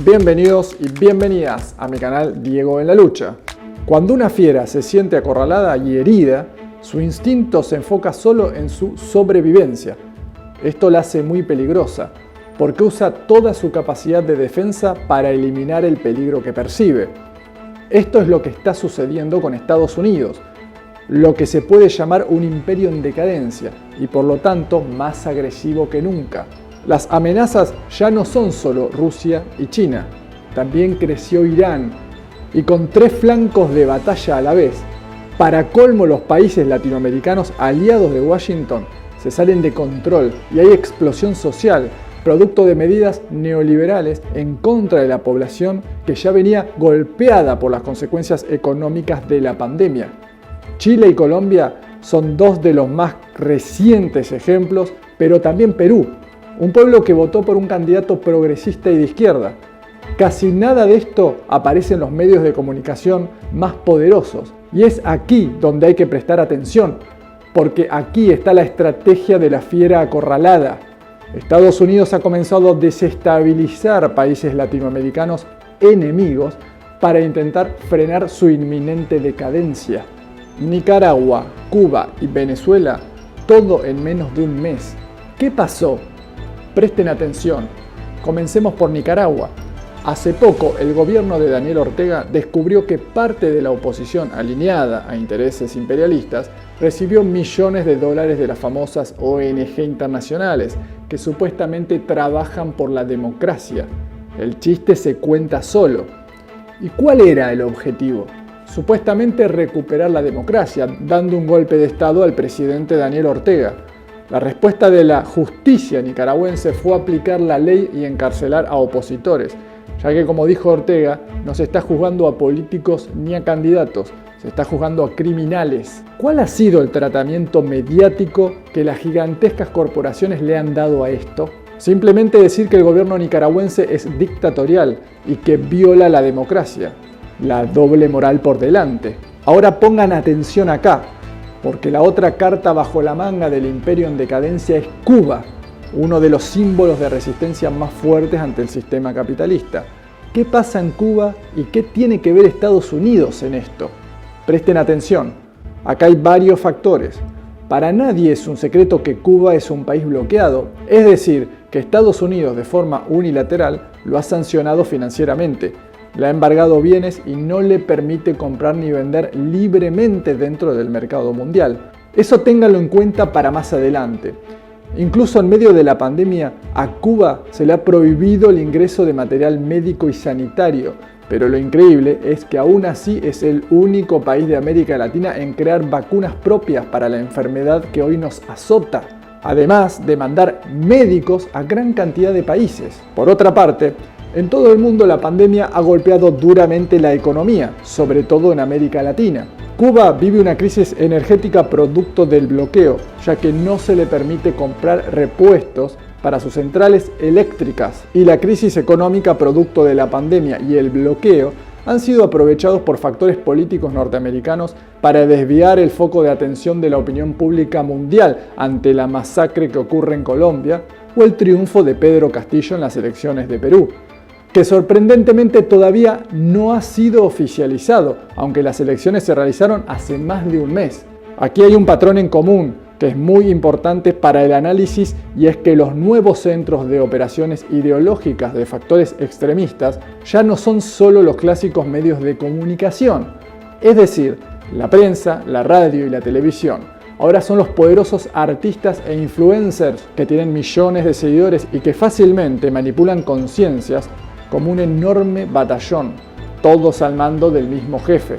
Bienvenidos y bienvenidas a mi canal Diego en la Lucha. Cuando una fiera se siente acorralada y herida, su instinto se enfoca solo en su sobrevivencia. Esto la hace muy peligrosa, porque usa toda su capacidad de defensa para eliminar el peligro que percibe. Esto es lo que está sucediendo con Estados Unidos, lo que se puede llamar un imperio en decadencia y por lo tanto más agresivo que nunca. Las amenazas ya no son solo Rusia y China, también creció Irán, y con 3 flancos de batalla a la vez. Para colmo, los países latinoamericanos aliados de Washington se salen de control y hay explosión social, producto de medidas neoliberales en contra de la población que ya venía golpeada por las consecuencias económicas de la pandemia. Chile y Colombia son 2 de los más recientes ejemplos, pero también Perú, un pueblo que votó por un candidato progresista y de izquierda. Casi nada de esto aparece en los medios de comunicación más poderosos. Y es aquí donde hay que prestar atención, porque aquí está la estrategia de la fiera acorralada. Estados Unidos ha comenzado a desestabilizar países latinoamericanos enemigos para intentar frenar su inminente decadencia. Nicaragua, Cuba y Venezuela, todo en menos de un mes. ¿Qué pasó? Presten atención. Comencemos por Nicaragua. Hace poco, el gobierno de Daniel Ortega descubrió que parte de la oposición alineada a intereses imperialistas recibió millones de dólares de las famosas ONG internacionales que supuestamente trabajan por la democracia. El chiste se cuenta solo. ¿Y cuál era el objetivo? Supuestamente recuperar la democracia, dando un golpe de estado al presidente Daniel Ortega. La respuesta de la justicia nicaragüense fue aplicar la ley y encarcelar a opositores, ya que, como dijo Ortega, no se está juzgando a políticos ni a candidatos, se está juzgando a criminales. ¿Cuál ha sido el tratamiento mediático que las gigantescas corporaciones le han dado a esto? Simplemente decir que el gobierno nicaragüense es dictatorial y que viola la democracia. La doble moral por delante. Ahora pongan atención acá, porque la otra carta bajo la manga del imperio en decadencia es Cuba, uno de los símbolos de resistencia más fuertes ante el sistema capitalista. ¿Qué pasa en Cuba y qué tiene que ver Estados Unidos en esto? Presten atención, acá hay varios factores. Para nadie es un secreto que Cuba es un país bloqueado, es decir, que Estados Unidos de forma unilateral lo ha sancionado financieramente, le ha embargado bienes y no le permite comprar ni vender libremente dentro del mercado mundial. Eso ténganlo en cuenta para más adelante. Incluso en medio de la pandemia, a Cuba se le ha prohibido el ingreso de material médico y sanitario, pero lo increíble es que aún así es el único país de América Latina en crear vacunas propias para la enfermedad que hoy nos azota, además de mandar médicos a gran cantidad de países. Por otra parte, en todo el mundo la pandemia ha golpeado duramente la economía, sobre todo en América Latina. Cuba vive una crisis energética producto del bloqueo, ya que no se le permite comprar repuestos para sus centrales eléctricas, y la crisis económica producto de la pandemia y el bloqueo han sido aprovechados por factores políticos norteamericanos para desviar el foco de atención de la opinión pública mundial ante la masacre que ocurre en Colombia o el triunfo de Pedro Castillo en las elecciones de Perú, que sorprendentemente todavía no ha sido oficializado, aunque las elecciones se realizaron hace más de un mes. Aquí hay un patrón en común que es muy importante para el análisis, y es que los nuevos centros de operaciones ideológicas de factores extremistas ya no son solo los clásicos medios de comunicación, es decir, la prensa, la radio y la televisión. Ahora son los poderosos artistas e influencers que tienen millones de seguidores y que fácilmente manipulan conciencias como un enorme batallón, todos al mando del mismo jefe.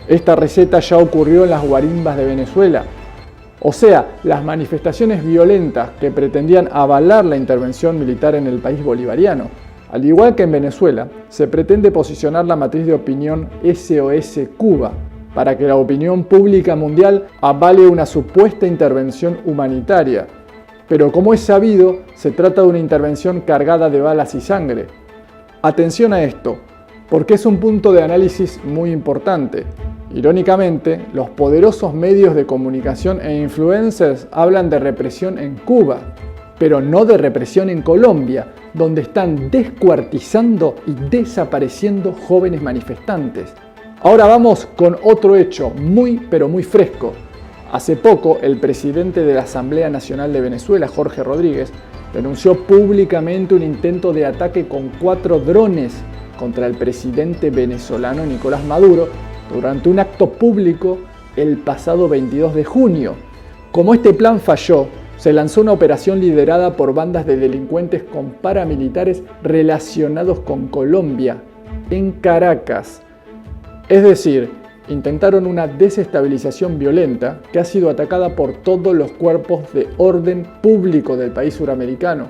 Esta receta ya ocurrió en las guarimbas de Venezuela. O sea, las manifestaciones violentas que pretendían avalar la intervención militar en el país bolivariano. Al igual que en Venezuela, se pretende posicionar la matriz de opinión SOS Cuba, para que la opinión pública mundial avale una supuesta intervención humanitaria. Pero como es sabido, se trata de una intervención cargada de balas y sangre. Atención a esto, porque es un punto de análisis muy importante. Irónicamente, los poderosos medios de comunicación e influencers hablan de represión en Cuba, pero no de represión en Colombia, donde están descuartizando y desapareciendo jóvenes manifestantes. Ahora vamos con otro hecho muy pero muy fresco. Hace poco el presidente de la Asamblea Nacional de Venezuela, Jorge Rodríguez, denunció públicamente un intento de ataque con 4 drones contra el presidente venezolano Nicolás Maduro durante un acto público el pasado 22 de junio. Como este plan falló, se lanzó una operación liderada por bandas de delincuentes con paramilitares relacionados con Colombia, en Caracas. Es decir, intentaron una desestabilización violenta que ha sido atacada por todos los cuerpos de orden público del país suramericano.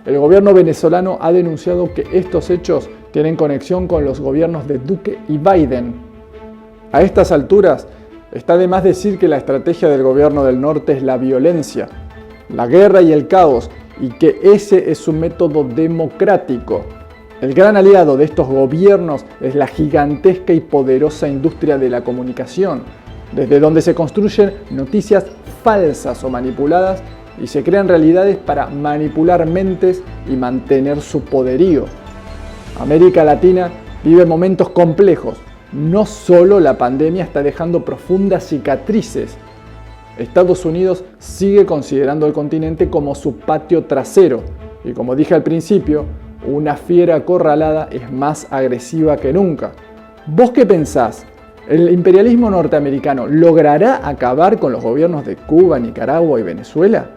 El gobierno venezolano ha denunciado que estos hechos tienen conexión con los gobiernos de Duque y Biden. A estas alturas, está de más decir que la estrategia del gobierno del norte es la violencia, la guerra y el caos, y que ese es su método democrático. El gran aliado de estos gobiernos es la gigantesca y poderosa industria de la comunicación, desde donde se construyen noticias falsas o manipuladas y se crean realidades para manipular mentes y mantener su poderío. América Latina vive momentos complejos. No solo la pandemia está dejando profundas cicatrices. Estados Unidos sigue considerando el continente como su patio trasero y, como dije al principio, una fiera acorralada es más agresiva que nunca. ¿Vos qué pensás? ¿El imperialismo norteamericano logrará acabar con los gobiernos de Cuba, Nicaragua y Venezuela?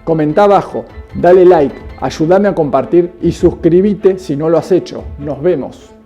Comenta abajo, dale like, ayúdame a compartir y suscríbete si no lo has hecho. Nos vemos.